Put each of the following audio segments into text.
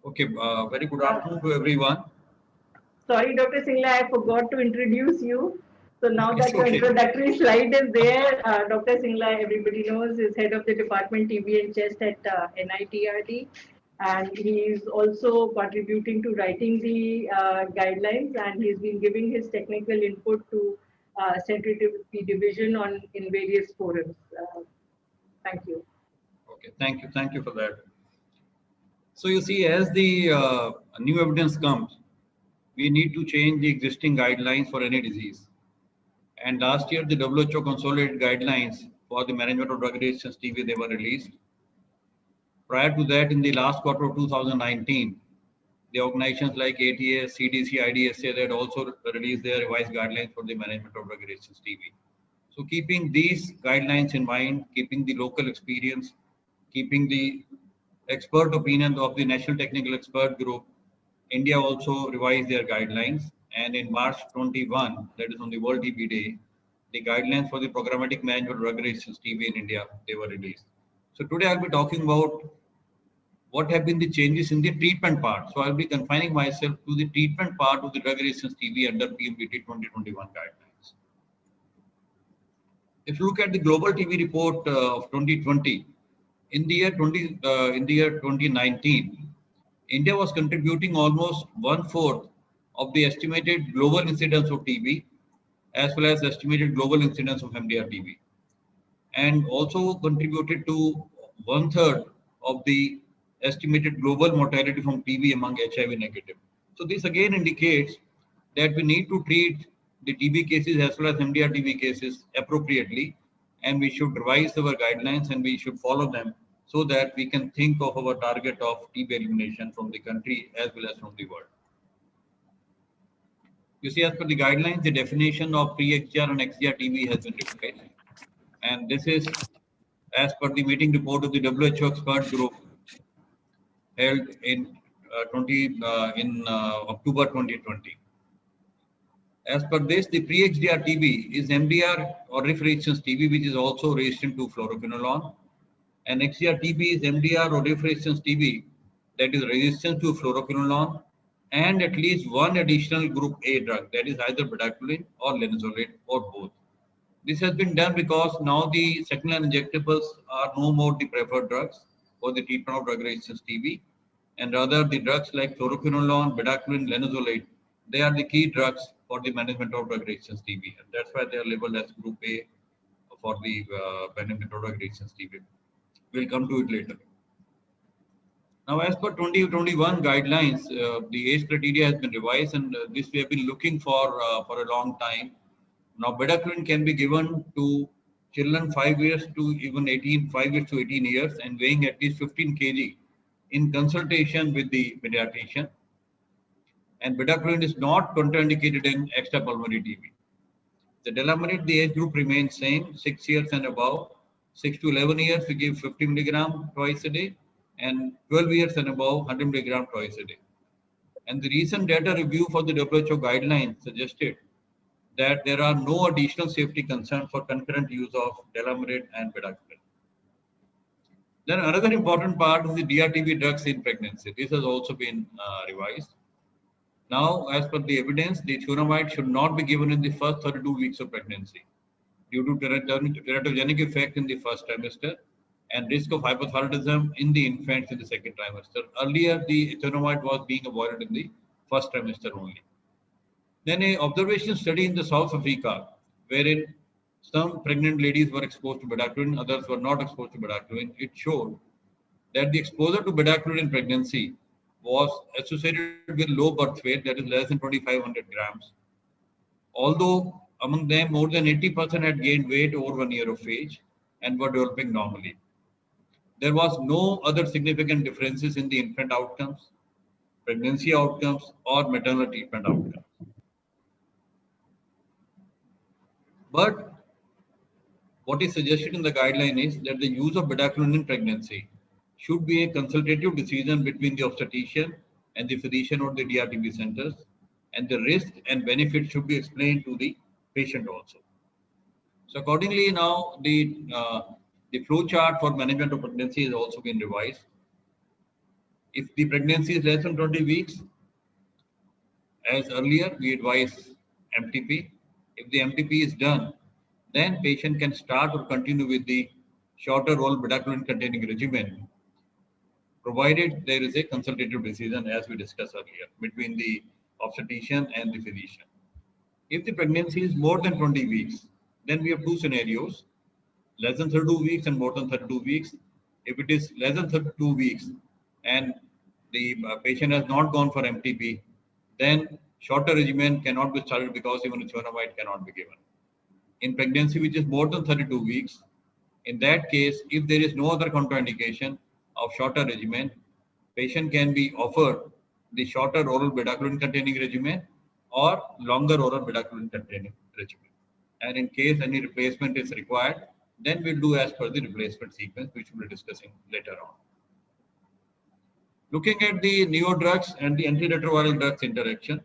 Okay, very good afternoon to everyone. Sorry, Dr. Singla, I forgot to introduce you. So now It's that your okay. introductory slide is there, Dr. Singla, everybody knows, is head of the Department TB and Chest at NITRD. And he is also contributing to writing the guidelines, and he's been giving his technical input to sensitivity division in various forums. Thank you. Okay, thank you for that. So you see, as the new evidence comes, we need to change the existing guidelines for any disease. And last year, the WHO consolidated guidelines for the management of drug resistance TB they were released. Prior to that, in the last quarter of 2019, the organizations like ATS, CDC, IDSA, they had also released their revised guidelines for the management of drug resistance TB. So keeping these guidelines in mind, keeping the local experience, keeping the expert opinion of the National Technical Expert Group, India also revised their guidelines. And in March 21, that is on the World TB Day, the guidelines for the programmatic management of drug resistance TB in India, they were released. So today I'll be talking about what have been the changes in the treatment part. So I'll be confining myself to the treatment part of the drug resistance TB under PMDT 2021 guidelines. If you look at the global TB report of 2020, in the year 2019, India was contributing almost 1/4 of the estimated global incidence of TB, as well as estimated global incidence of MDR TB, and also contributed to 1/3 of the estimated global mortality from TB among HIV negative. So this again indicates that we need to treat the TB cases as well as MDR TB cases appropriately, and we should revise our guidelines and we should follow them so that we can think of our target of TB elimination from the country as well as from the world. You see, as per the guidelines, the definition of pre-XGR and XGR TB has been revised, and this is as per the meeting report of the WHO expert group held in October 2020. As per this, the pre-XDR TB is MDR or resistance TB, which is also resistant to fluoroquinolone, and XDR TB is MDR or resistance TB that is resistant to fluoroquinolone and at least one additional group A drug, that is either bedaquiline or linezolid or both. This has been done because now the second-line injectables are no more the preferred drugs for the treatment of drug resistance TB, and rather the drugs like fluoroquinolone, bedaquiline, linezolid, they are the key drugs for the management of drug resistance TB, and that's why they are labeled as Group A for the management of drug resistance TB. We'll come to it later. Now, as per 2021 guidelines, the age criteria has been revised, and this we have been looking for a long time. Now, bedaquiline can be given to children 5 years to even 5 years to 18 years, and weighing at least 15 kg in consultation with the pediatrician. And bedaquiline is not contraindicated in extrapulmonary TB. The delamide, the age group remains same, 6 years and above. 6 to 11 years, we give 50 milligram twice a day, and 12 years and above, 100 milligram twice a day. And the recent data review for the WHO guidelines suggested that there are no additional safety concerns for concurrent use of delamide and bedaquiline. Then another important part is the DRTB drugs in pregnancy. This has also been revised. Now, as per the evidence, the furosemide should not be given in the first 32 weeks of pregnancy due to teratogenic effect in the first trimester and risk of hypothyroidism in the infants in the second trimester. Earlier, the furosemide was being avoided in the first trimester only. Then an observation study in the South Africa, wherein some pregnant ladies were exposed to bedaquiline, others were not exposed to bedaquiline. It showed that the exposure to bedaquiline in pregnancy was associated with low birth weight, that is less than 2,500 grams. Although among them, more than 80% had gained weight over 1 year of age and were developing normally. There was no other significant differences in the infant outcomes, pregnancy outcomes, or maternal treatment outcomes. But what is suggested in the guideline is that the use of bedaquiline in pregnancy should be a consultative decision between the obstetrician and the physician or the DRTB centers, and the risk and benefit should be explained to the patient also. So accordingly, now the flow chart for management of pregnancy has also been revised. If the pregnancy is less than 20 weeks, as earlier, we advise MTP. If the MTP is done, then patient can start or continue with the shorter oral bedaquiline containing regimen, provided there is a consultative decision, as we discussed earlier, between the obstetrician and the physician. If the pregnancy is more than 20 weeks, then we have two scenarios, less than 32 weeks and more than 32 weeks. If it is less than 32 weeks and the patient has not gone for MTP, then shorter regimen cannot be started because even ethionamide cannot be given. In pregnancy which is more than 32 weeks, in that case, if there is no other contraindication of shorter regimen, patient can be offered the shorter oral bedaquiline containing regimen or longer oral bedaquiline containing regimen. And in case any replacement is required, then we'll do as per the replacement sequence, which we'll be discussing later on. Looking at the neo drugs and the antiretroviral drugs interaction,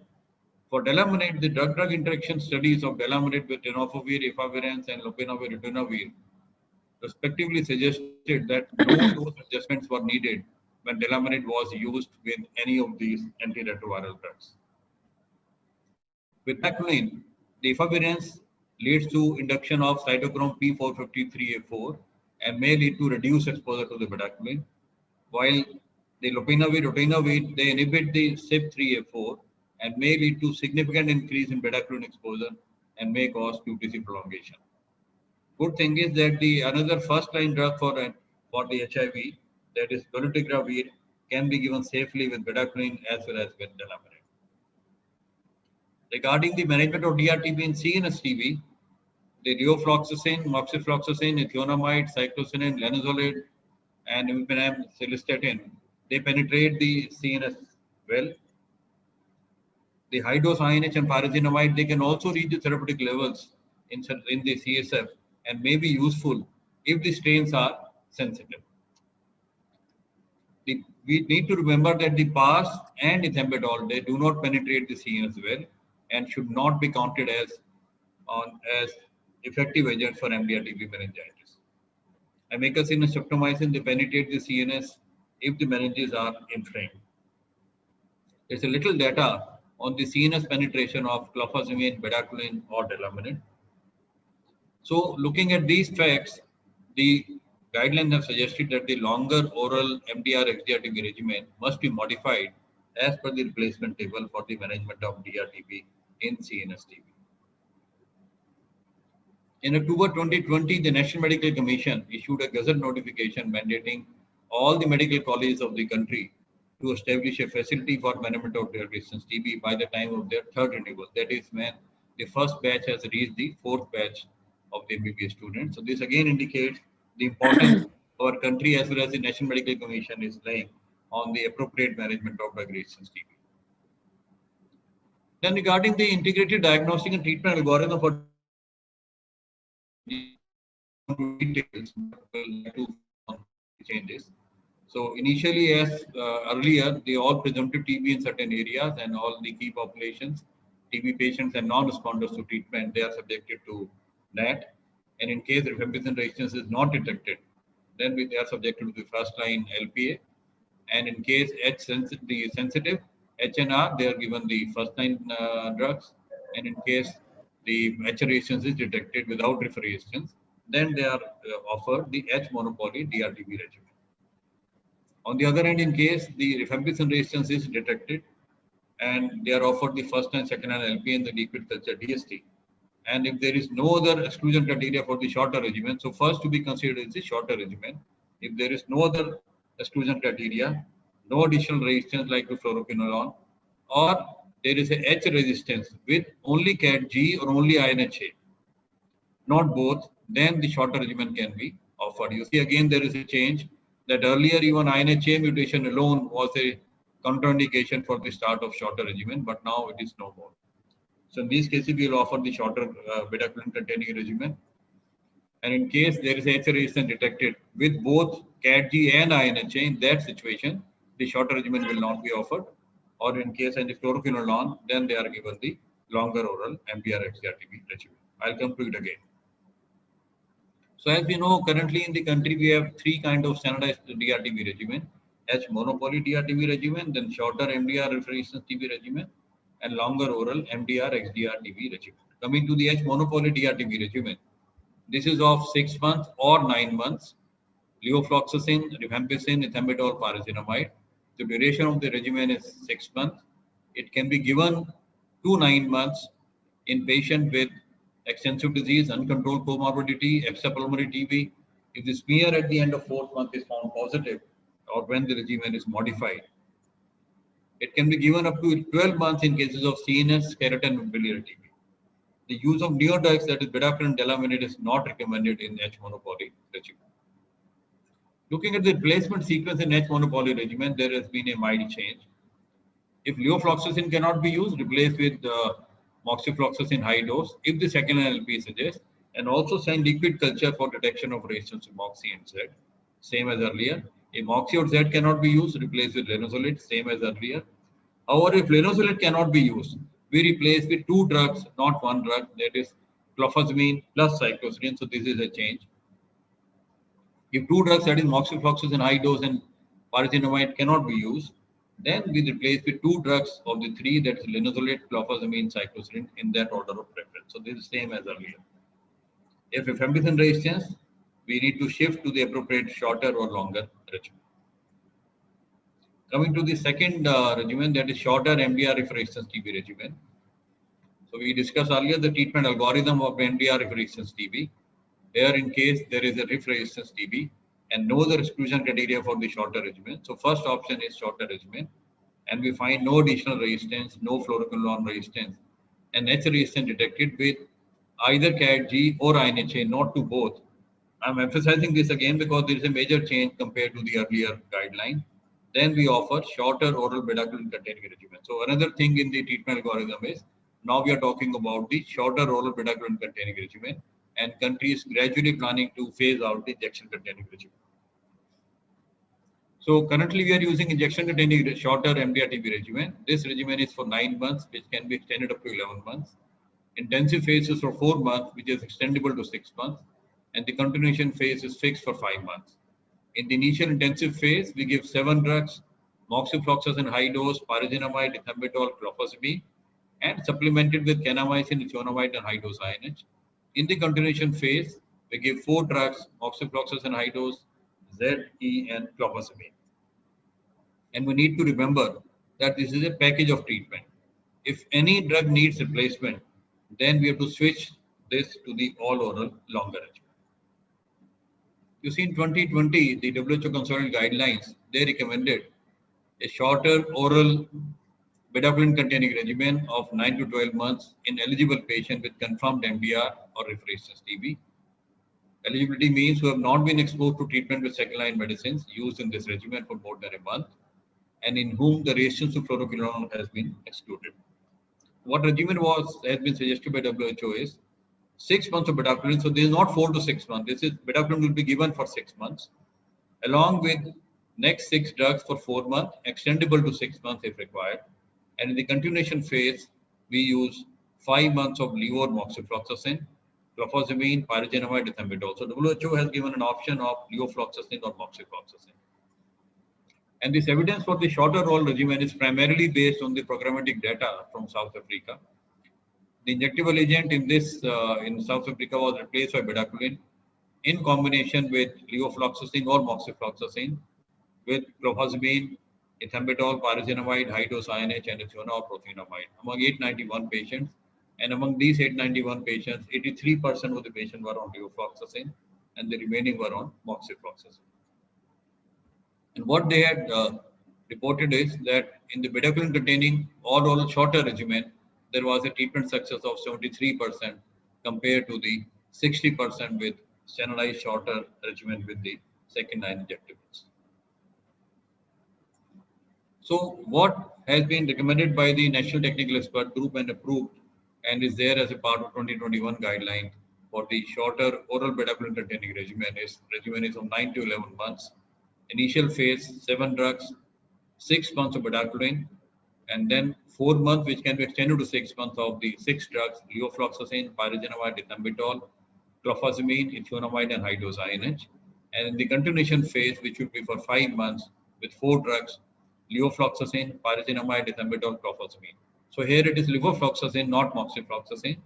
for delamanid, the drug-drug interaction studies of delamanid with tenofovir, efavirenz, and lopinavir, ritonavir respectively suggested that no dose adjustments were needed when delamanid was used with any of these antiretroviral drugs. With bedaquiline, the efavirenz leads to induction of cytochrome P453A4 and may lead to reduced exposure to the bedaquiline, while the lopinavir, ritonavir, they inhibit the CYP3A4 and may lead to significant increase in bedaquiline exposure and may cause QTC prolongation. Good thing is that the another first-line drug for the HIV, that is dolutegravir, can be given safely with bedaquiline as well as with delamanid. Regarding the management of DRTB in CNS TB, the rofloxacin, moxifloxacin, ethionamide, cyclosinine, linezolid, and imipenem, cilistatin, they penetrate the CNS well. The high dose INH and pyrazinamide, they can also reach the therapeutic levels in the CSF and may be useful if the strains are sensitive. We need to remember that the PAS and ethambutol, they do not penetrate the CNS well and should not be counted as effective agents for MDR-TB meningitis. Amikacin and streptomycin, they penetrate the CNS if the meninges are inflamed. There's a little data on the CNS penetration of clofazimine, bedaquiline, or delamanid. So, looking at these facts, the guidelines have suggested that the longer oral MDR-XDR-TB regimen must be modified as per the replacement table for the management of DRTB in CNS TB. In October 2020, the National Medical Commission issued a Gazette notification mandating all the medical colleges of the country to establish a facility for management of resistance TB by the time of their third renewal. That is when the first batch has reached the fourth batch of the MBBS students. So this again indicates the importance our country as well as the National Medical Commission is laying on the appropriate management of drug resistance TB. Then regarding the integrated diagnostic and treatment algorithm for details, to changes. So initially, as earlier, they all presumptive TB in certain areas and all the key populations, TB patients and non-responders to treatment, they are subjected to NAT. And in case rifampicin resistance is not detected, then they are subjected to the first line LPA. And in case the sensitive HNR, they are given the first line drugs. And in case the H resistance is detected without rif resistance, then they are offered the H monopoly DRTB regimen. On the other hand, in case the rifampicin resistance is detected and they are offered the first and second line LPA and the liquid culture DST. And if there is no other exclusion criteria for the shorter regimen, so first to be considered is the shorter regimen. If there is no other exclusion criteria, no additional resistance like the fluoroquinolone, or there is a H resistance with only CAT-G or only INHA, not both, then the shorter regimen can be offered. You see again there is a change that earlier even INHA mutation alone was a contraindication for the start of shorter regimen, but now it is no more. So in these cases, we will offer the shorter bedaquiline containing regimen. And in case there is H resistance detected with both CAT-G and INHA, in that situation, the shorter regimen will not be offered. Or in case of the fluoroquinolone, then they are given the longer oral MDR-XDR-TB regimen. I'll come to it again. So as we know, currently in the country, we have three kinds of standardized DRTB regimen. H monopoly DRTB regimen, then shorter MDR resistance TB regimen, and longer oral MDR XDR TB regimen. Coming to the H monopoly DRTB regimen, this is of 6 months or 9 months. Levofloxacin, rifampicin, ethambutol, pyrazinamide. The duration of the regimen is 6 months. It can be given to 9 months in patient with extensive disease, uncontrolled comorbidity, extrapulmonary TB. If the smear at the end of 4th month is found positive, or when the regimen is modified, it can be given up to 12 months in cases of CNS, skeleton, and biliary TB. The use of neodrugs, that is bedaquiline and delamanid, is not recommended in H monopoly regimen. Looking at the replacement sequence in H monopoly regimen, there has been a mild change. If levofloxacin cannot be used, replace with moxifloxacin high dose if the second LP suggests, and also send liquid culture for detection of resistance to moxi and Z, same as earlier. If moxi or Z cannot be used, replace with linezolid, same as earlier. However, if linezolid cannot be used, we replace with 2 drugs, not 1 drug, that is clofazimine plus cycloserine. So this is a change. If 2 drugs, that is moxifloxacin high dose and pyrazinamide, cannot be used, then we replace with 2 drugs of the 3, that is linezolid, clofazimine, cycloserine, in that order of preference. So this is same as earlier. If rifampicin resistance, we need to shift to the appropriate shorter or longer regimen. Coming to the second regimen, that is shorter MDR resistance TB regimen. So we discussed earlier the treatment algorithm of MDR resistance TB. Here, in case there is a RIF resistance TB and no other exclusion criteria for the shorter regimen. So first option is shorter regimen, and we find no additional resistance, no fluoroquinolone resistance, and H resistance detected with either CAT-G or INHA, not to both. I'm emphasizing this again because there is a major change compared to the earlier guideline. Then we offer shorter oral bedaquiline containing regimen. So another thing in the treatment algorithm is now we are talking about the shorter oral bedaquiline containing regimen, and countries gradually planning to phase out the injection containing regimen. So currently we are using injection containing shorter MDR-TB regimen. This regimen is for 9 months, which can be extended up to 11 months. Intensive phase is for 4 months, which is extendable to 6 months. And the continuation phase is fixed for 5 months. In the initial intensive phase, we give 7 drugs, moxifloxacin high dose, pyrazinamide, ethambutol, clofazimine, and supplemented with kanamycin, ethionamide, and high dose INH. In the continuation phase, we give 4 drugs, moxifloxacin high dose, Z, E, and clofazimine. And we need to remember that this is a package of treatment. If any drug needs replacement, then we have to switch this to the all oral longer regimen. You see, in 2020, the WHO consolidated guidelines, they recommended a shorter oral bedaquiline containing regimen of 9 to 12 months in eligible patients with confirmed MDR or RIF resistance TB. Eligibility means who have not been exposed to treatment with second-line medicines used in this regimen for more than a month, and in whom the resistance to fluoroquinolone has been excluded. What regimen has been suggested by WHO is 6 months of bedaquiline. So this is not 4 to 6 months. This is bedaquiline will be given for 6 months, along with next 6 drugs for 4 months, extendable to 6 months if required. And in the continuation phase, we use 5 months of levo moxifloxacin, clofazimine, pyrazinamide, ethambutol. So WHO has given an option of levofloxacin or moxifloxacin. And this evidence for the shorter oral regimen is primarily based on the programmatic data from South Africa. The injectable agent in this in South Africa was replaced by bedaquiline in combination with levofloxacin or moxifloxacin with clofazimine, ethambutol, pyrazinamide, high dose INH, and ethionamide or prothionamide among 891 patients. And among these 891 patients, 83% of the patients were on levofloxacin, and the remaining were on moxifloxacin. And what they had reported is that in the bedaquiline containing all oral shorter regimen, there was a treatment success of 73% compared to the 60% with standardized shorter regimen with the second-line injectables. So what has been recommended by the National Technical Expert Group and approved and is there as a part of 2021 guideline for the shorter oral bedaquiline containing regimen is of 9 to 11 months. Initial phase, 7 drugs, 6 months of bedaquiline, and then 4 months, which can be extended to 6 months of the 6 drugs, levofloxacin, pyrazinamide, ethambutol, clofazimine, ethionamide, and high dose INH. And in the continuation phase, which would be for 5 months, with 4 drugs: levofloxacin, pyrazinamide, ethambutol, clofazimine. So here it is levofloxacin, not moxifloxacin,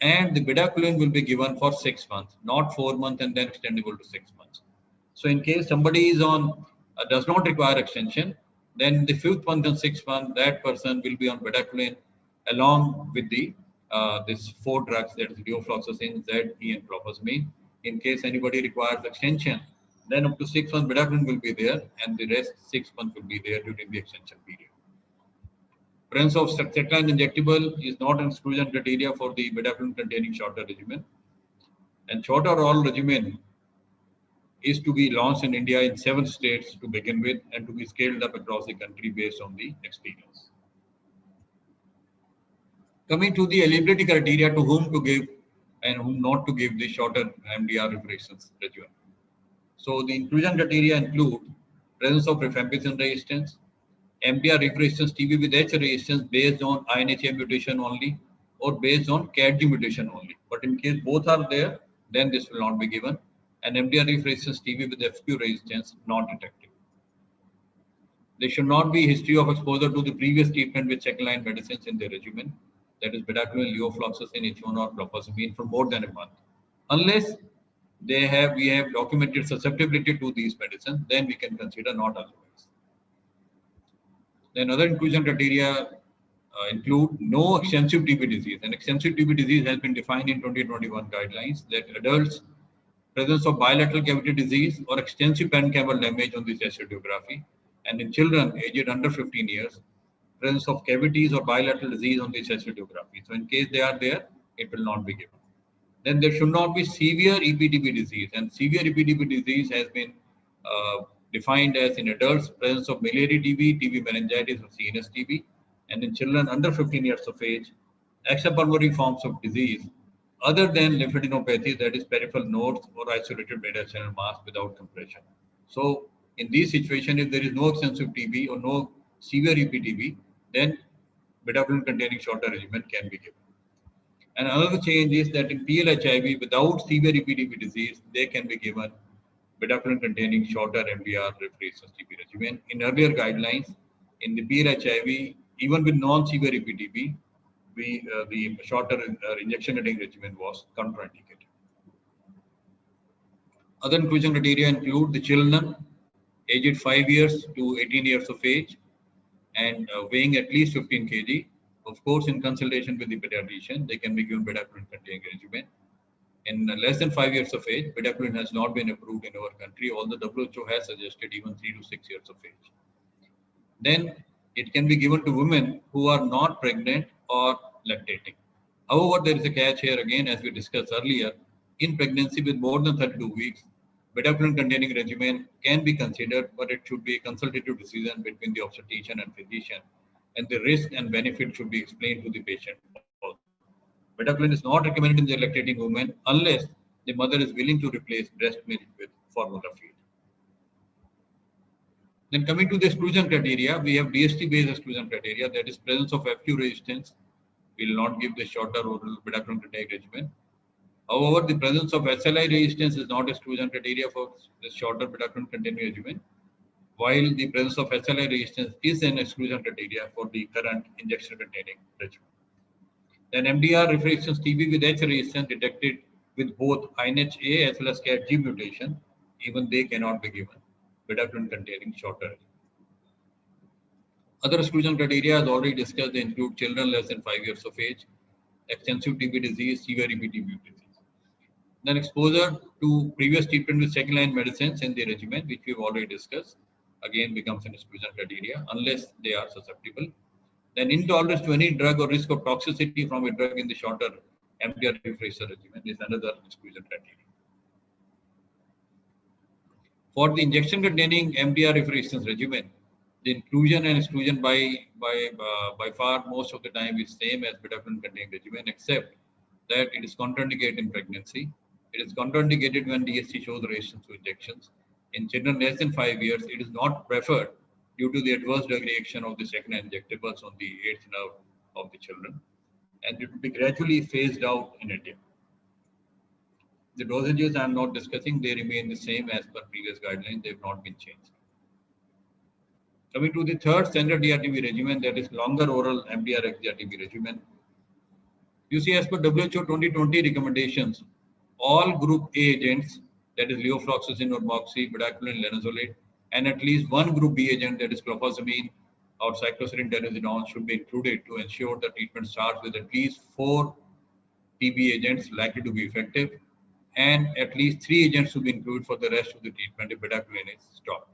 and the bedaquiline will be given for 6 months, not 4 months and then extendable to 6 months. So in case somebody is on does not require extension, then the 5th month and 6th month that person will be on bedaquiline along with the this 4 drugs, that is levofloxacin, Z, E, and clofazimine. In case anybody requires extension, then up to 6 months bedaquiline will be there, and the rest 6 months will be there during the extension period. Presence of second-line injectable is not an exclusion criteria for the bedaquiline containing shorter regimen. And shorter oral regimen is to be launched in India in 7 states to begin with, and to be scaled up across the country based on the experience. Coming to the eligibility criteria to whom to give and whom not to give the shorter MDR reparations regimen. So the inclusion criteria include presence of rifampicin resistance, MDR resistance TB with H resistance based on INHA mutation only, or based on CADG mutation only. But in case both are there, then this will not be given. And MDR resistance TB with FQ resistance not detected. There should not be history of exposure to the previous treatment with second-line medicines in their regimen, that is bedaquiline, levofloxacin, H1 or clofazimine, for more than a month. Unless we have documented susceptibility to these medicines, then we can consider not otherwise. Then other inclusion criteria include no extensive TB disease. And extensive TB disease has been defined in 2021 guidelines that adults presence of bilateral cavity disease or extensive parenchymal damage on the chest radiography, and in children aged under 15 years, presence of cavities or bilateral disease on the chest radiography. So in case they are there, it will not be given. Then there should not be severe EPTB disease, and severe EPTB disease has been defined as in adults presence of miliary TB, TB meningitis or CNS TB, and in children under 15 years of age, extrapulmonary forms of disease other than lymphadenopathy, that is peripheral nodes or isolated meta-channel mass without compression. So in this situation, if there is no extensive TB or no severe EPTB, then bedaquiline containing shorter regimen can be given. And another change is that in PLHIV without severe EPTB disease, they can be given bedaquiline containing shorter MDR reparations TB regimen. In earlier guidelines, in the PLHIV, even with non-severe EPTB, the shorter injection containing regimen was contraindicated. Other inclusion criteria include the children aged 5 years to 18 years of age and weighing at least 15 kg. Of course, in consultation with the pediatrician, they can be given bedaquiline containing regimen. In less than 5 years of age, bedaquiline has not been approved in our country, although WHO has suggested even 3 to 6 years of age. Then it can be given to women who are not pregnant or lactating. However, there is a catch here again, as we discussed earlier. In pregnancy with more than 32 weeks, bedaquiline containing regimen can be considered, but it should be a consultative decision between the obstetrician and physician, and the risk and benefit should be explained to the patient also. Bedaquiline is not recommended in the lactating woman unless the mother is willing to replace breast milk with formula feed. Then coming to the exclusion criteria, we have DST-based exclusion criteria, that is presence of FQ resistance will not give the shorter oral bedaquiline containing regimen. However, the presence of SLI resistance is not exclusion criteria for the shorter bedaquiline containing regimen, while the presence of SLI resistance is an exclusion criteria for the current injection containing regimen. Then MDR reparations TB with H resistance detected with both INHA as well as CADG mutation, even they cannot be given bedaquiline containing shorter regimen. Other exclusion criteria, as already discussed, they include children less than 5 years of age, extensive TB disease, severe EPTB disease. Then exposure to previous treatment with second-line medicines in the regimen, which we've already discussed, again becomes an exclusion criteria unless they are susceptible. Then intolerance to any drug or risk of toxicity from a drug in the shorter MDR reparations regimen is another exclusion criteria. For the injection containing MDR reparations regimen, the inclusion and exclusion by far most of the time is same as bedaquiline containing regimen, except that it is contraindicated in pregnancy. It is contraindicated when DST shows resistance to injections. In children less than 5 years, it is not preferred due to the adverse drug reaction of the second injectables on the 8th nerve of the children, and it will be gradually phased out in India. The dosages I am not discussing, they remain the same as per previous guidelines, they have not been changed. Coming to the third standard DRTB regimen, that is longer oral MDR-XDR-TB regimen. You see, as per WHO 2020 recommendations, all group A agents, that is levofloxacin or moxi, bedaquiline, linezolid, and at least one group B agent, that is clofazimine or cycloserine tenazidone, should be included to ensure the treatment starts with at least 4 TB agents likely to be effective, and at least 3 agents to be included for the rest of the treatment if bedaquiline is stopped.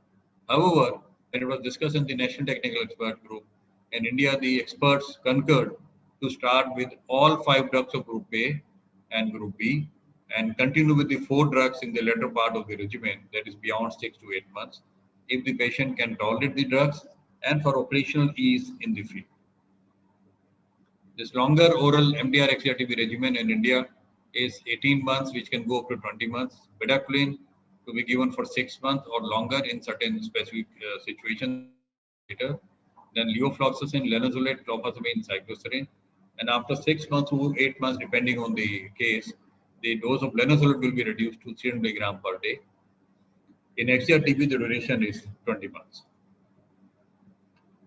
However, when it was discussed in the National Technical Expert Group, in India, the experts concurred to start with all 5 drugs of Group A and Group B and continue with the 4 drugs in the latter part of the regimen, that is beyond 6 to 8 months, if the patient can tolerate the drugs and for operational ease in the field. This longer oral MDR-XDR-TB regimen in India is 18 months, which can go up to 20 months. Bedaquiline to be given for 6 months or longer in certain specific situations later. Then levofloxacin, linezolid, clofazimine, cycloserine. And after 6 months to 8 months, depending on the case, the dose of linezolid will be reduced to 300 milligram per day. In XDR-TB, the duration is 20 months.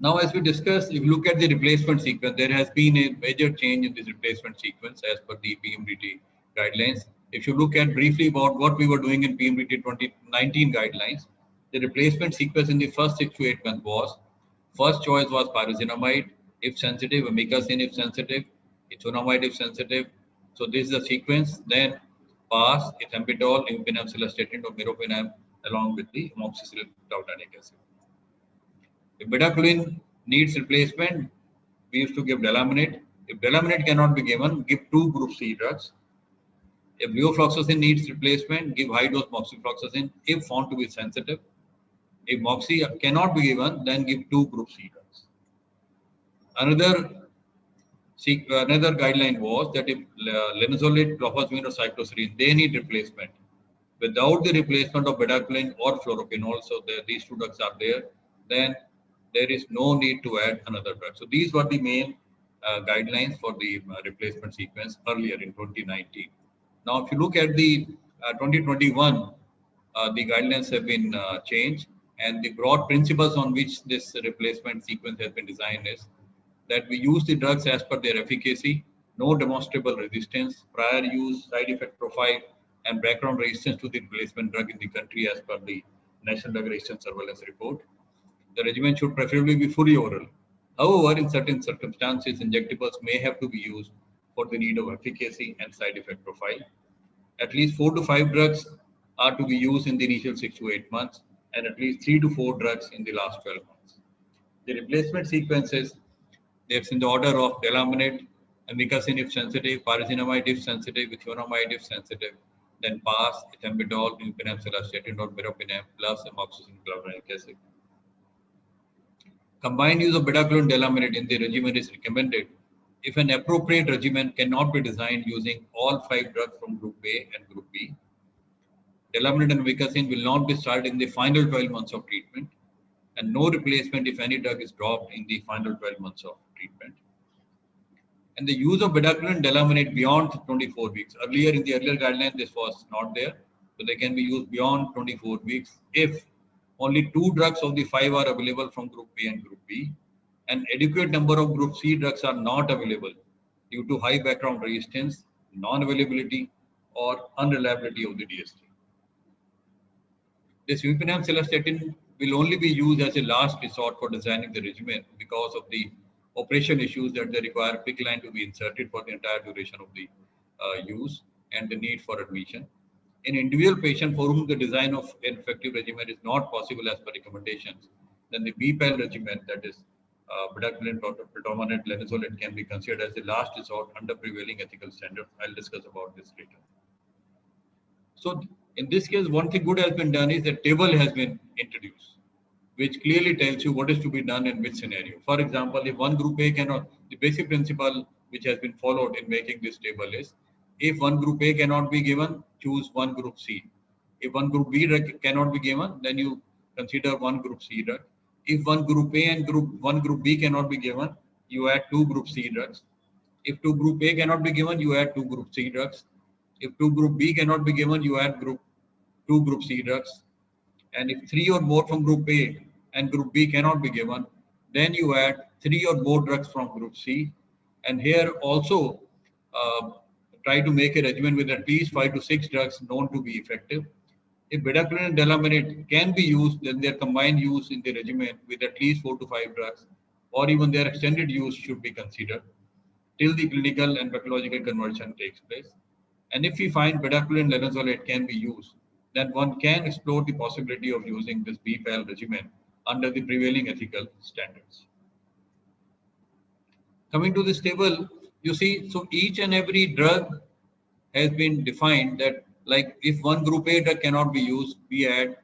Now, as we discussed, if you look at the replacement sequence, there has been a major change in this replacement sequence as per the PMDT guidelines. If you look at briefly about what we were doing in PMDT 2019 guidelines, the replacement sequence in the first 6 to 8 months was, first choice was pyrazinamide, if sensitive, amikacin if sensitive, ethonamide if sensitive. So this is the sequence. Then PAS, ethambutol, imipenem, cilastatin, or meropenem, along with the amoxicillin tautanate acid. If bedaquiline needs replacement, we used to give delaminate. If delaminate cannot be given, give 2 group C drugs. If levofloxacin needs replacement, give high dose moxifloxacin if found to be sensitive. If moxi cannot be given, then give 2 group C drugs. Another guideline was that if linezolid, clofazimine, or cycloserine, they need replacement. Without the replacement of bedaquiline or fluoroquinol, so these 2 drugs are there, then there is no need to add another drug. So these were the main guidelines for the replacement sequence earlier in 2019. Now, if you look at the 2021, the guidelines have been changed, and the broad principles on which this replacement sequence has been designed is that we use the drugs as per their efficacy, no demonstrable resistance, prior use, side effect profile, and background resistance to the replacement drug in the country as per the National Drug Resistance Surveillance Report. The regimen should preferably be fully oral. However, in certain circumstances, injectables may have to be used for the need of efficacy and side effect profile. At least 4 to 5 drugs are to be used in the initial 6 to 8 months, and at least 3 to 4 drugs in the last 12 months. The replacement sequences, it's in the order of delaminate, amikacin if sensitive, pyrazinamide if sensitive, ethonamide if sensitive, then PAS, ethambutol, imipenem, cilastatin, or meropenem, plus amoxicillin clavulanic acid. Combined use of bedaquiline delaminate in the regimen is recommended if an appropriate regimen cannot be designed using all 5 drugs from Group A and Group B. Delaminate and amikacin will not be started in the final 12 months of treatment, and no replacement if any drug is dropped in the final 12 months of treatment. And the use of bedaquiline delaminate beyond 24 weeks. Earlier in the earlier guideline, this was not there. So they can be used beyond 24 weeks if only 2 drugs of the 5 are available from Group A and Group B, and adequate number of Group C drugs are not available due to high background resistance, non-availability, or unreliability of the DST. This imipenem cilastatin will only be used as a last resort for designing the regimen because of the operation issues that they require PICC line to be inserted for the entire duration of the use and the need for admission. In individual patient for whom the design of an effective regimen is not possible as per recommendations, then the BPAL regimen, that is bedaquiline predominant linezolid, can be considered as the last resort under prevailing ethical standards. I'll discuss about this later. So in this case, one thing good has been done is a table has been introduced, which clearly tells you what is to be done in which scenario. For example, if one Group A cannot, the basic principle which has been followed in making this table is, if one Group A cannot be given, choose one Group C. If one Group B cannot be given, then you consider one Group C drug. If one Group A and one Group B cannot be given, you add 2 Group C drugs. If 2 Group A cannot be given, you add 2 Group C drugs. If 2 Group B cannot be given, you add 2 Group C drugs. And if 3 or more from Group A and group B cannot be given, then you add 3 or more drugs from group C. And here also try to make a regimen with at least 5 to 6 drugs known to be effective. If bedaquiline and delamanid can be used, then their combined use in the regimen with at least 4 to 5 drugs, or even their extended use should be considered till the clinical and pathological conversion takes place. And if we find bedaquiline and linezolid can be used, then one can explore the possibility of using this BPAL regimen under the prevailing ethical standards. Coming to this table, you see, so each and every drug has been defined that, like, if one group A drug cannot be used, we add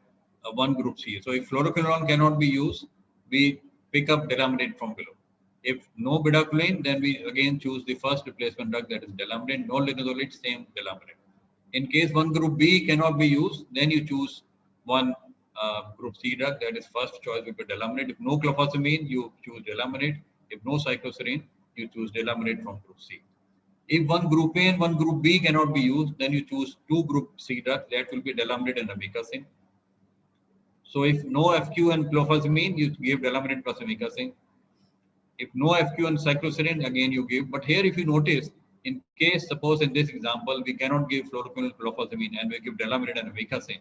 one group C. So if fluoroquinolone cannot be used, we pick up delamanid from below. If no bedaquiline, then we again choose the first replacement drug, that is delamanid. No linezolid, same delamanid. In case one group B cannot be used, then you choose one group C drug, that is first choice will be delamanid. If no clofazimine, you choose delamanid. If no cycloserine, you choose delamanid from group C. If one group A and one group B cannot be used, then you choose two group C drugs, that will be delamanid and amikacin. So if no FQ and clofazimine, you give delamanid plus amikacin. If no FQ and cycloserine, again you give. But here if you notice, in case suppose in this example, we cannot give fluoroquinolone clofazimine and we give delamanid and amikacin.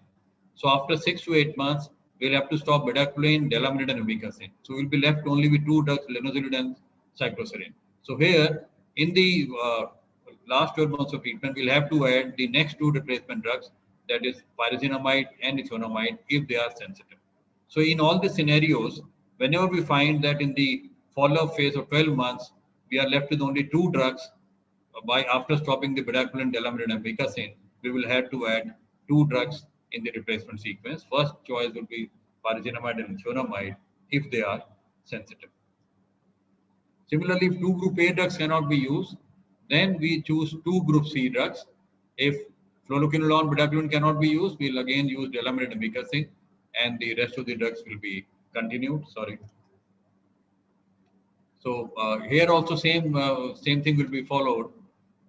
So after 6 to 8 months, we'll have to stop bedaquiline, delamanid and amikacin. So we'll be left only with two drugs, linezolid and cycloserine. So here in the last 12 months of treatment, we'll have to add the next two replacement drugs, that is pyrazinamide and ethionamide, if they are sensitive. So in all the scenarios, whenever we find that in the follow-up phase of 12 months, we are left with only two drugs, after stopping the bedaquiline, delamanid and amikacin, we will have to add two drugs in the replacement sequence. First choice will be pyrazinamide and ethionamide if they are sensitive. Similarly, if two group A drugs cannot be used, then we choose two group C drugs. If fluoroquinolone, bedaquiline cannot be used, we'll again use delamanid and amikacin, and the rest of the drugs will be continued. So here also same thing will be followed.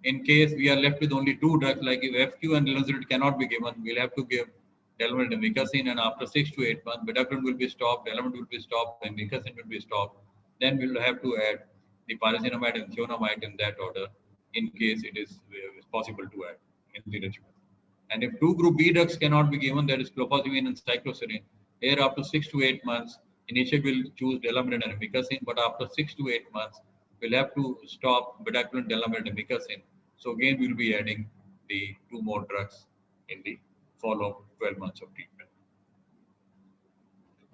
In case we are left with only two drugs, like if FQ and linezolid cannot be given, we'll have to give delamanid and amikacin, and after 6 to 8 months, bedaquiline will be stopped, delamanid will be stopped, and amikacin will be stopped. Then we'll have to add the pyrazinamide and ethionamide in that order, in case it is possible to add in the regimen. And if two group B drugs cannot be given, that is clofazimine and cycloserine, here after 6 to 8 months, initially we'll choose delamanid and amikacin, but after 6 to 8 months, we'll have to stop bedaquiline, delamanid, and amikacin. So again, we'll be adding the two more drugs in the follow-up 12 months of treatment.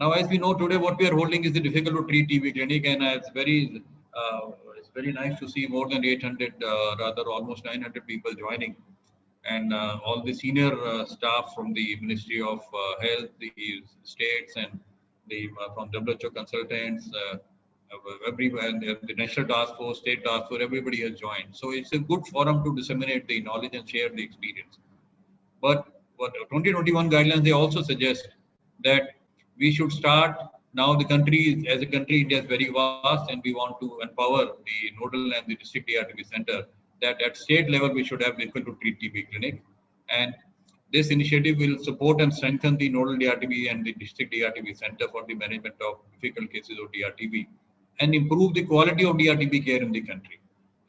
Now, as we know today, what we are holding is the difficult to treat TB clinic, and it's very nice to see more than 800, rather almost 900 people joining, and all the senior staff from the Ministry of Health, the states, and the from WHO consultants, everyone, the National Task Force, State Task Force, everybody has joined. So it's a good forum to disseminate the knowledge and share the experience. But 2021 guidelines, they also suggest that we should start now. The country, as a country, India is very vast, and we want to empower the nodal and the district DRTB center, that at state level we should have difficult to treat TB clinic. And this initiative will support and strengthen the nodal DRTB and the district DRTB center for the management of difficult cases of DRTB, and improve the quality of DRTB care in the country.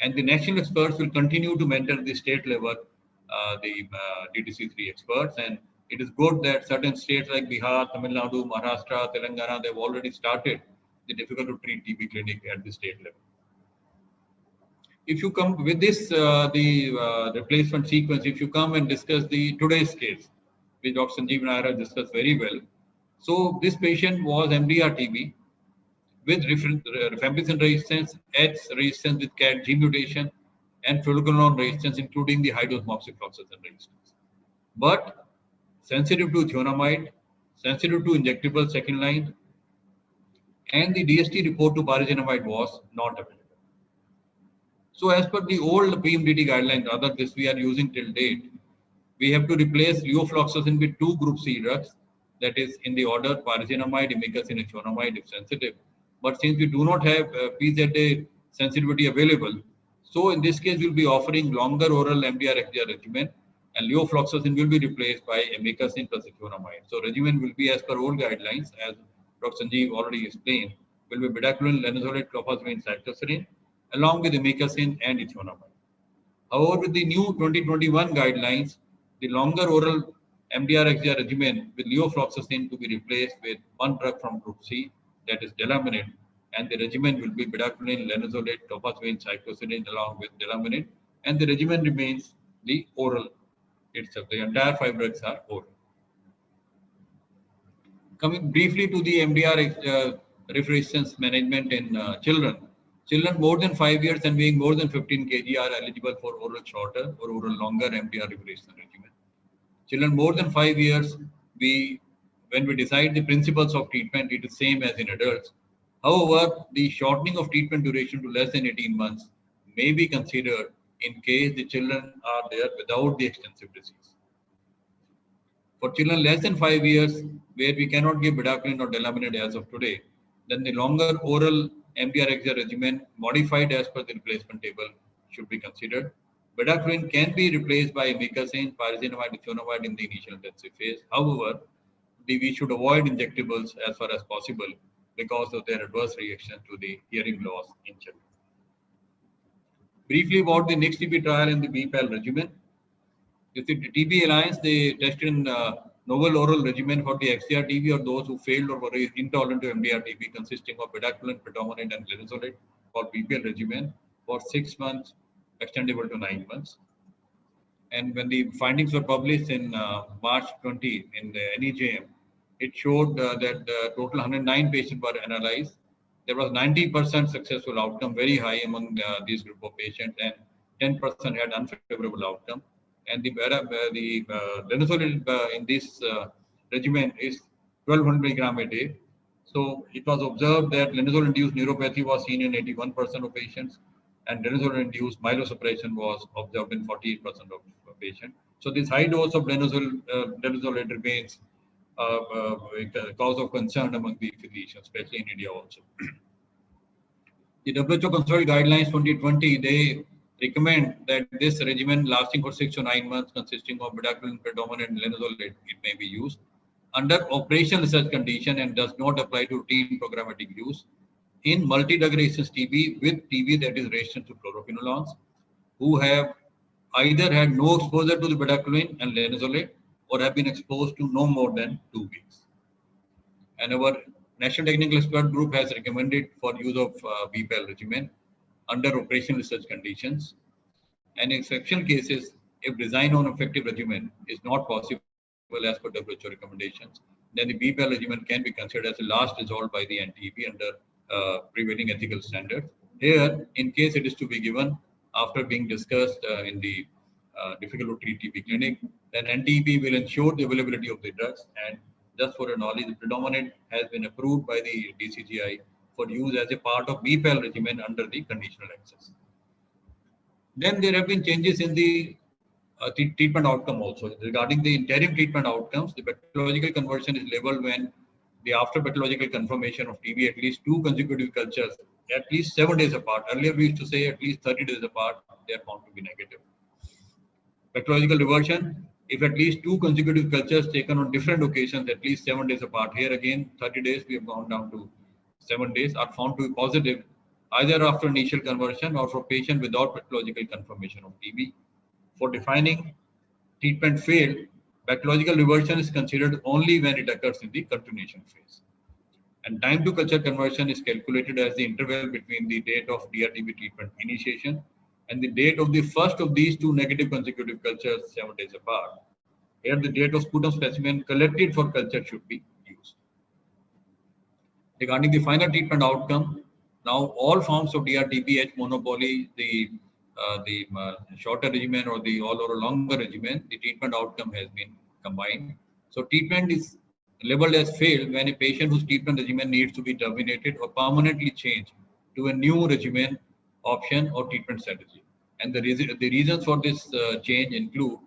And the national experts will continue to mentor the state level, the DDC3 experts. And it is good that certain states like Bihar, Tamil Nadu, Maharashtra, Telangana, they've already started the difficult to treat TB clinic at the state level. If you come with this, the replacement sequence, if you come and discuss the today's case, which Dr. Sanjeev Nair discussed very well. So this patient was MDR TB with rifampicin resistance, H resistance with CAT-G mutation, and fluoroquinolone resistance, including the high-dose moxifloxacin resistance. But sensitive to ethionamide, sensitive to injectable second line, and the DST report to pyrazinamide was not available. So as per the old PMDT guidelines, rather this we are using till date, we have to replace levofloxacin with two group C drugs, that is in the order pyrazinamide, amikacin, and ethionamide if sensitive. But since we do not have PZA sensitivity available, so in this case we'll be offering longer oral MDR-XDR regimen, and levofloxacin will be replaced by amikacin plus ethionamide. So regimen will be as per old guidelines, as Dr. Sanjeev already explained, will be bedaquiline, linezolid, clofazimine, cycloserine, along with amikacin and ethionamide. However, with the new 2021 guidelines, the longer oral MDR-XDR regimen with levofloxacin to be replaced with one drug from group C, that is delaminid, and the regimen will be bedaquiline, linezolid, clofazimine, cycloserine along with delaminid, and the regimen remains the oral itself. The entire 5 drugs are oral. Coming briefly to the MDR refrigerance management in children. Children more than 5 years and weighing more than 15 kg are eligible for oral shorter or oral longer MDR refrigeration regimen. Children more than 5 years, when we decide the principles of treatment, it is same as in adults. However, the shortening of treatment duration to less than 18 months may be considered in case the children are there without the extensive disease. For children less than 5 years, where we cannot give bedaquiline or delaminid as of today, then the longer oral MDR-XDR regimen modified as per the replacement table should be considered. Bedaquiline can be replaced by amikacin, pyrazinamide, ethionamide in the initial intensive phase. However, we should avoid injectables as far as possible because of their adverse reaction to the hearing loss in children. Briefly about the next TB trial and the BPAL regimen. With the TB Alliance, they tested novel oral regimen for the XDR TB or those who failed or were intolerant to MDR TB, consisting of bedaquiline, predominant, and linezolid for BPL regimen for 6 months, extendable to 9 months. And when the findings were published in March 20 in the NEJM, it showed that total 109 patients were analyzed. There was 90% successful outcome, very high among these group of patients, and 10% had unfavorable outcome. And the linezolid in this regimen is 1200 milligram a day. So it was observed that linezolid-induced neuropathy was seen in 81% of patients, and linezolid-induced myelosuppression was observed in 48% of patients. So this high dose of linezolid remains a cause of concern among the physicians, especially in India also. The WHO Consulted Guidelines 2020, they recommend that this regimen lasting for 6 to 9 months, consisting of bedaquiline, predominant, and linezolid, it may be used under operational research condition and does not apply to routine programmatic use in multi-drug resistant TB with TB that is resistant to fluoroquinolones, who have either had no exposure to the bedaquiline and linezolid or have been exposed to no more than 2 weeks. And our National Technical Expert Group has recommended for use of BPAL regimen under operational research conditions. And in exceptional cases, if design on effective regimen is not possible as per WHO recommendations, then the BPAL regimen can be considered as a last resort by the NTEP under prevailing ethical standards. Here, in case it is to be given after being discussed in the difficult to treat TB clinic, then NTEP will ensure the availability of the drugs. And just for your knowledge, the predominant has been approved by the DCGI for use as a part of BPAL regimen under the conditional access. Then there have been changes in the treatment outcome also. Regarding the interim treatment outcomes, the pathological conversion is labeled when the after pathological confirmation of TB at least 2 consecutive cultures at least 7 days apart. Earlier we used to say at least 30 days apart, they are found to be negative. Pathological reversion, if at least 2 consecutive cultures taken on different occasions at least 7 days apart, here again 30 days we have gone down to 7 days, are found to be positive either after initial conversion or for patient without pathological confirmation of TB. For defining treatment failed, pathological reversion is considered only when it occurs in the continuation phase. And time to culture conversion is calculated as the interval between the date of DRTB treatment initiation and the date of the first of these 2 negative consecutive cultures 7 days apart. Here the date of sputum specimen collected for culture should be used. Regarding the final treatment outcome, now all forms of DRTB, H monopoly, the shorter regimen or the all or longer regimen, the treatment outcome has been combined. So treatment is labeled as failed when a patient whose treatment regimen needs to be terminated or permanently changed to a new regimen, option or treatment strategy. And the reasons for this change include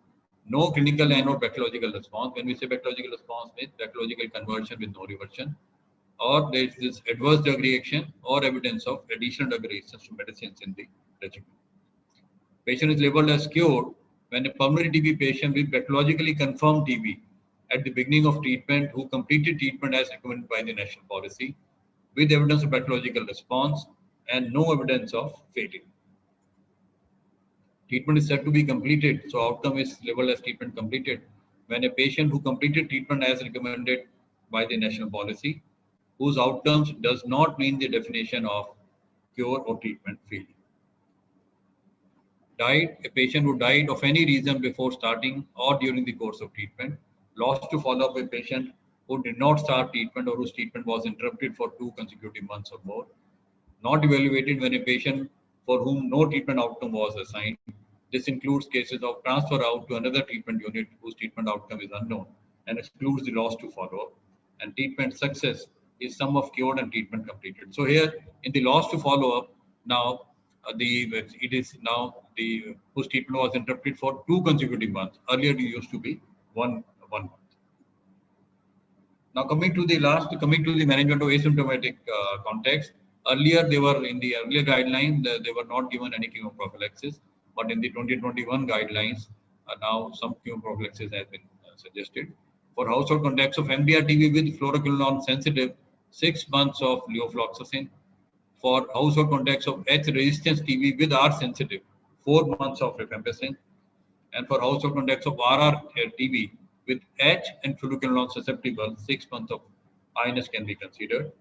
no clinical and or pathological response. When we say pathological response, means pathological conversion with no reversion, or there is this adverse drug reaction or evidence of additional drug reactions to medicines in the regimen. Patient is labeled as cured when a pulmonary TB patient with pathologically confirmed TB at the beginning of treatment who completed treatment as recommended by the national policy with evidence of pathological response and no evidence of failure. Treatment is said to be completed, so outcome is labeled as treatment completed when a patient who completed treatment as recommended by the national policy, whose outcomes does not mean the definition of cure or treatment failure. Died, a patient who died of any reason before starting or during the course of treatment. Lost to follow-up, a patient who did not start treatment or whose treatment was interrupted for 2 consecutive months or more. Not evaluated when a patient for whom no treatment outcome was assigned. This includes cases of transfer out to another treatment unit whose treatment outcome is unknown and excludes the loss to follow-up. And treatment success is sum of cured and treatment completed. So here in the loss to follow-up, now it is now the whose treatment was interrupted for 2 consecutive months. Earlier it used to be one month. Now coming to the management of asymptomatic context. Earlier they were in the earlier guideline they were not given any chemoprophylaxis, but in the 2021 guidelines now some chemoprophylaxis has been suggested. For household contacts of MDR-TB with fluoroquinolone sensitive, 6 months of levofloxacin. For household contacts of H-resistance TB with R-sensitive, 4 months of rifampicin. And for household contacts of RR-TB with H and fluoroquinolone susceptible, 6 months of INS can be considered.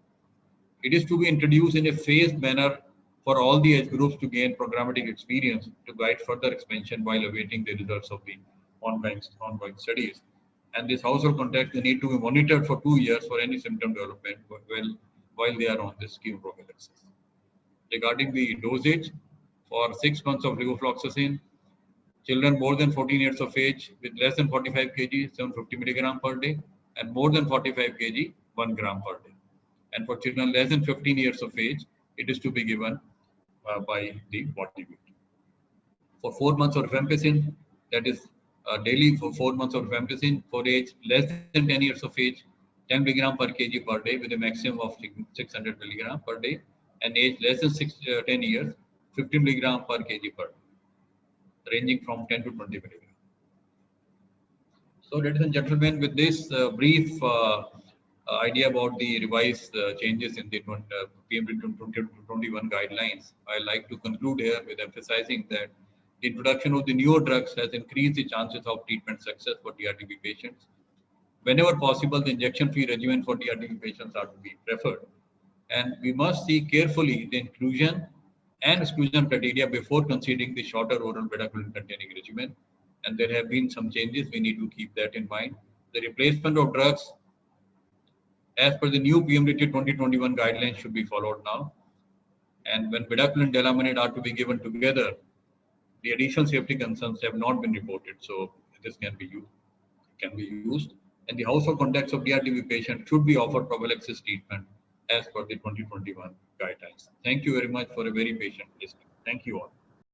It is to be introduced in a phased manner for all the age groups to gain programmatic experience to guide further expansion while awaiting the results of the ongoing studies. And this household contacts they need to be monitored for 2 years for any symptom development while they are on this chemoprophylaxis. Regarding the dosage, for 6 months of levofloxacin, children more than 14 years of age with less than 45 kg, 750 milligram per day, and more than 45 kg, 1 gram per day. And for children less than 15 years of age, it is to be given by the body weight. For 4 months of rifampicin, that is daily for 4 months of rifampicin, for age less than 10 years of age, 10 milligram per kg per day with a maximum of 600 milligram per day, and age less than 10 years, 50 milligram per kg per day, ranging from 10 to 20 milligram. So, ladies and gentlemen, with this brief idea about the revised changes in the PMD 2021 guidelines, I like to conclude here with emphasizing that the introduction of the newer drugs has increased the chances of treatment success for DRTB patients. Whenever possible, the injection-free regimen for DRTB patients are to be preferred. And we must see carefully the inclusion and exclusion criteria before considering the shorter oral bedaquiline containing regimen. And there have been some changes, we need to keep that in mind. The replacement of drugs as per the new PMDT 2021 guidelines should be followed now. And when bedaquiline and delamanid are to be given together, the additional safety concerns have not been reported, so this can be used. And the household contacts of DRTB patients should be offered prophylaxis treatment as per the 2021 guidelines. Thank you very much for a very patient listening. Thank you all.